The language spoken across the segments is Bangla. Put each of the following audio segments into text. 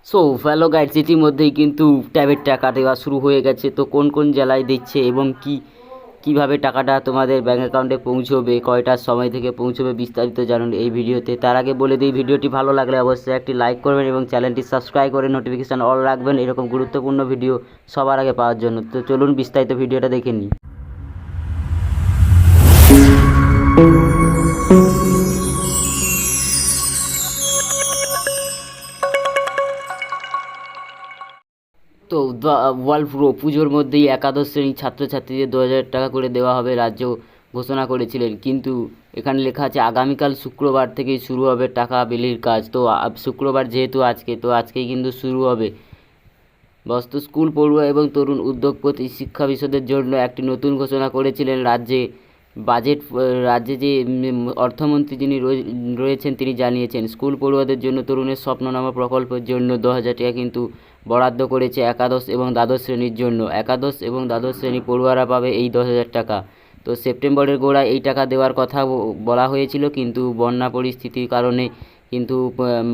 সো হ্যালো গাইডস, ইতিমধ্যেই কিন্তু ট্যাবের টাকা দেওয়া শুরু হয়ে গেছে। তো কোন কোন জেলায় দিচ্ছে এবং কিভাবে টাকাটা তোমাদের ব্যাঙ্ক অ্যাকাউন্টে পৌঁছবে, কয়টার সময় থেকে পৌঁছবে, বিস্তারিত জানুন এই ভিডিওতে। তার আগে বলে দিই, ভিডিওটি ভালো লাগলে অবশ্যই একটি লাইক করবেন এবং চ্যানেলটি সাবস্ক্রাইব করে নোটিফিকেশান অল রাখবেন এরকম গুরুত্বপূর্ণ ভিডিও সবার আগে পাওয়ার জন্য। তো চলুন বিস্তারিত ভিডিওটা দেখে নিই। তো ওয়ার্ল্ড পুজোর মধ্যেই একাদশ শ্রেণীর ছাত্রছাত্রীদের 2,000 টাকা করে দেওয়া হবে রাজ্য ঘোষণা করেছিলেন, কিন্তু এখানে লেখা আছে আগামীকাল শুক্রবার থেকেই শুরু হবে টাকা বিলির কাজ। তো শুক্রবার যেহেতু আজকে, তো আজকেই কিন্তু শুরু হবে। বস্তু স্কুল পড়ুয়া এবং তরুণ উদ্যোগপতি শিক্ষা বিশদের জন্য একটি নতুন ঘোষণা করেছিলেন রাজ্যে যে অর্থমন্ত্রী যিনি রয়েছেন তিনি জানিয়েছেন, স্কুল পড়ুয়াদের জন্য তরুণের স্বপ্ন নামা প্রকল্পের জন্য 2,000 টাকা কিন্তু বরাদ্দ করেছে একাদশ এবং দ্বাদশ শ্রেণীর জন্য। একাদশ এবং দ্বাদশ শ্রেণী পড়ুয়ারা পাবে এই 10,000 টাকা। তো সেপ্টেম্বরের গোড়ায় এই টাকা দেওয়ার কথা বলা হয়েছিল, কিন্তু বন্যা পরিস্থিতির কারণে কিন্তু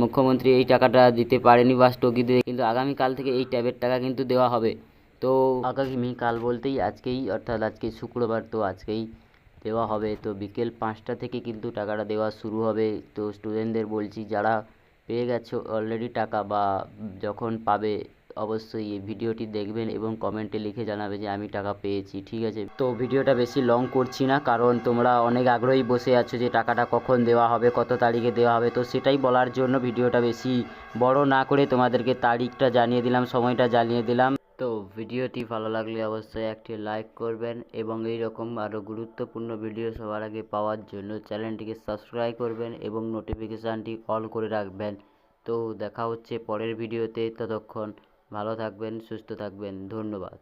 মুখ্যমন্ত্রী এই টাকাটা দিতে পারেনি বা স্থগিত দিয়ে, কিন্তু আগামীকাল থেকে এই ট্যাবের টাকা কিন্তু দেওয়া হবে। তো আগামীকাল বলতেই আজকেই, অর্থাৎ আজকে শুক্রবার, তো আজকেই দেওয়া হবে। তো বিকেল 5টা থেকে কিন্তু টাকাটা দেওয়া শুরু হবে। তো স্টুডেন্টদের বলছি, যারা পেয়ে গেছো অলরেডি টাকা বা যখন পাবে, অবশ্যই এই ভিডিওটি দেখবেন এবং কমেন্টে লিখে জানাবে যে আমি টাকা পেয়েছি, ঠিক আছে? তো ভিডিওটা বেশি লং করছি না, কারণ তোমরা অনেক আগ্রহী বসে আছো যে টাকাটা কখন দেওয়া হবে, কত তারিখে দেওয়া হবে। তো সেটাই বলার জন্য ভিডিওটা বেশি বড় না করে তোমাদেরকে তারিখটা জানিয়ে দিলাম, সময়টা জানিয়ে দিলাম। তো ভিডিওটি ভালো লাগলে অবশ্যই একটি লাইক করবেন এবং এই রকম আরও গুরুত্বপূর্ণ ভিডিও সবার আগে পাওয়ার জন্য চ্যানেলটিকে সাবস্ক্রাইব করবেন এবং নোটিফিকেশানটি অল করে রাখবেন। তো দেখা হচ্ছে পরের ভিডিওতে, ততক্ষণ ভালো থাকবেন, সুস্থ থাকবেন, ধন্যবাদ।